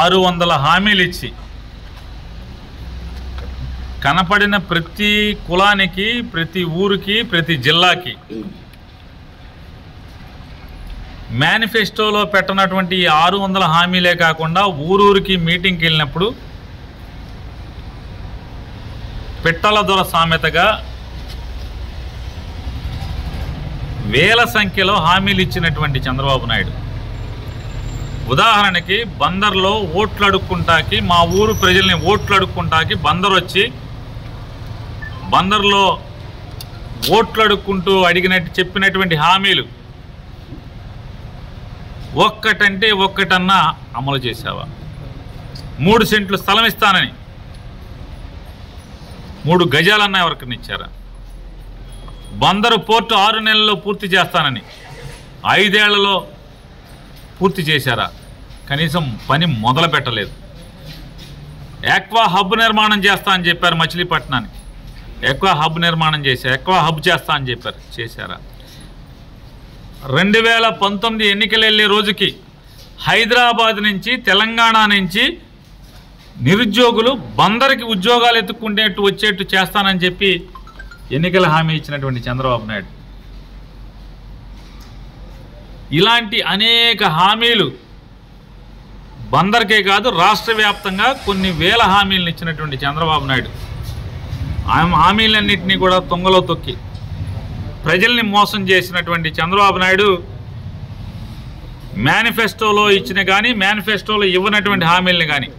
600 హామీలు ఇచ్చి కనపడిన ప్రతి కులానికి, ప్రతి ఊరికి, ప్రతి జిల్లాకి మేనిఫెస్టోలో పెట్టినటువంటి 600 హామీలే కాకుండా ఊరూరికి మీటింగ్కి వెళ్ళినప్పుడు పిట్టల దొర సామెతగా వేల సంఖ్యలో హామీలు ఇచ్చినటువంటి చంద్రబాబు నాయుడు, ఉదాహరణకి బందర్లో ఓట్లు అడుక్కుంటాకి, మా ఊరు ప్రజల్ని ఓట్లు అడుక్కుంటాకి బందర్ వచ్చి బందర్లో ఓట్లు అడుక్కుంటూ చెప్పినటువంటి హామీలు ఒక్కటంటే ఒక్కటన్నా అమలు చేశావా? 3 సెంట్లు స్థలం ఇస్తానని 3 గజాలన్నా ఎవరికైనా ఇచ్చారా? బందరు పోర్టు 6 నెలల్లో పూర్తి చేస్తానని 5 ఏళ్లలో పూర్తి చేశారా? కనీసం పని మొదలు పెట్టలేదు. ఎక్వా హబ్ నిర్మాణం చేస్తా అని చెప్పారు మచిలీపట్నానికి, ఎక్వా హబ్ నిర్మాణం చేశారు. ఎక్వా హబ్ చేస్తా అని చెప్పారు, చేశారా? 2019 ఎన్నికలు వెళ్ళే రోజుకి హైదరాబాద్ నుంచి, తెలంగాణ నుంచి నిరుద్యోగులు బందరికి ఉద్యోగాలు ఎత్తుక్కుంటేట్టు వచ్చేట్టు చేస్తానని చెప్పి ఎన్నికల హామీ ఇచ్చినటువంటి చంద్రబాబు నాయుడు ఇలాంటి అనేక హామీలు బందర్కే కాదు రాష్ట్ర వ్యాప్తంగా కొన్ని వేల హామీలను ఇచ్చినటువంటి చంద్రబాబు నాయుడు హామీలన్నింటినీ కూడా తొంగలో తొక్కి ప్రజల్ని మోసం చేసినటువంటి చంద్రబాబు నాయుడు మేనిఫెస్టోలో ఇచ్చిన కానీ మేనిఫెస్టోలో ఇవ్వనటువంటి హామీలని కానీ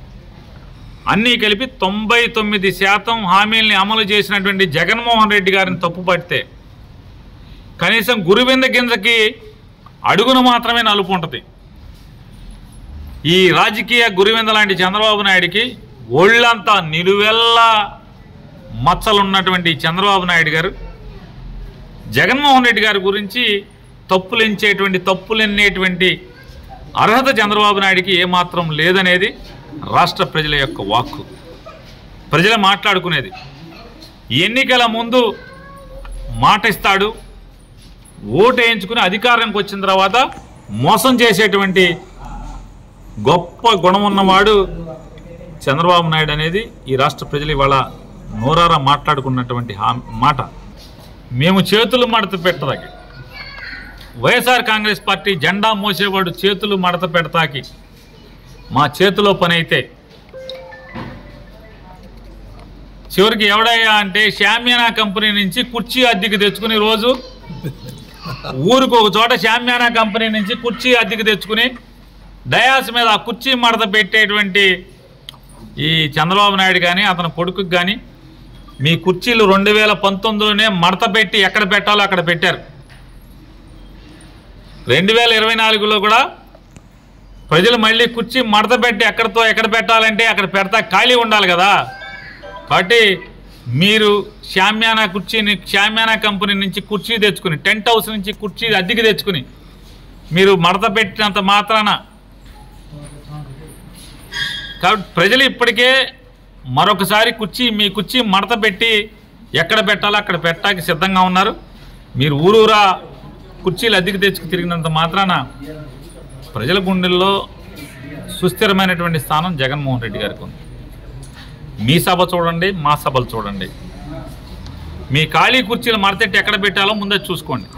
అన్నీ కలిపి 99% హామీల్ని అమలు చేసినటువంటి జగన్మోహన్ రెడ్డి గారిని తప్పుపడితే కనీసం గురువింద గింజకి అడుగును మాత్రమే నలుపు ఉంటుంది. ఈ రాజకీయ గురువింద లాంటి చంద్రబాబు నాయుడికి ఒళ్ళంతా నిలువెల్లా మచ్చలున్నటువంటి చంద్రబాబు నాయుడు గారు జగన్మోహన్ రెడ్డి గారి గురించి తప్పులెన్నేటువంటి అర్హత చంద్రబాబు నాయుడికి ఏమాత్రం లేదనేది రాష్ట్ర ప్రజల యొక్క వాక్కు, ప్రజలు మాట్లాడుకునేది. ఎన్నికల ముందు మాట ఇస్తాడు, ఓటు వేయించుకుని అధికారంకి వచ్చిన తర్వాత మోసం చేసేటువంటి గొప్ప గుణం ఉన్నవాడు చంద్రబాబు నాయుడు అనేది ఈ రాష్ట్ర ప్రజలు ఇవాళ నోరారా మాట్లాడుకున్నటువంటి మాట. మేము చేతులు మడత పెట్టదాకి, వైఎస్ఆర్ కాంగ్రెస్ పార్టీ జెండా మోసేవాడు చేతులు మడత పెడతాకి మా చేతిలో పని అయితే చివరికి ఎవడయ్యా అంటే షామ్యానా కంపెనీ నుంచి కుర్చీ అద్దెకి తెచ్చుకుని రోజు ఊరికి ఒక చోట షామ్యానా కంపెనీ నుంచి కుర్చీ అద్దెకి తెచ్చుకుని డయాస్ మీద ఆ కుర్చీ మడత పెట్టేటువంటి ఈ చంద్రబాబు నాయుడు కానీ అతని కొడుకుకి కానీ మీ కుర్చీలు 2019లోనే మడత పెట్టి ఎక్కడ పెట్టాలో అక్కడ పెట్టారు. 2024లో కూడా ప్రజలు మళ్ళీ కుర్చీ మడత పెట్టి ఎక్కడ పెట్టాలంటే అక్కడ పెడతా ఖాళీ ఉండాలి కదా. కాబట్టి మీరు షామ్యానా కంపెనీ నుంచి కుర్చీ తెచ్చుకుని, టెంట్ హౌస్ నుంచి కుర్చీ అద్దెకి తెచ్చుకుని మీరు మడత పెట్టినంత మాత్రాన కాబట్టి ప్రజలు ఇప్పటికే మరొకసారి మీ కుర్చీ మడత పెట్టి ఎక్కడ పెట్టాలో అక్కడ పెట్టడానికి సిద్ధంగా ఉన్నారు. మీరు ఊరూరా కుర్చీలు అద్దెకి తెచ్చుకు తిరిగినంత మాత్రాన ప్రజల గుండెల్లో సుస్థిరమైనటువంటి స్థానం జగన్మోహన్ రెడ్డి గారికి ఉంది. మీ సభ చూడండి, మా సభలు చూడండి, మీ ఖాళీ కుర్చీలు మడతెట్టి ఎక్కడ పెట్టాలో ముందే చూసుకోండి.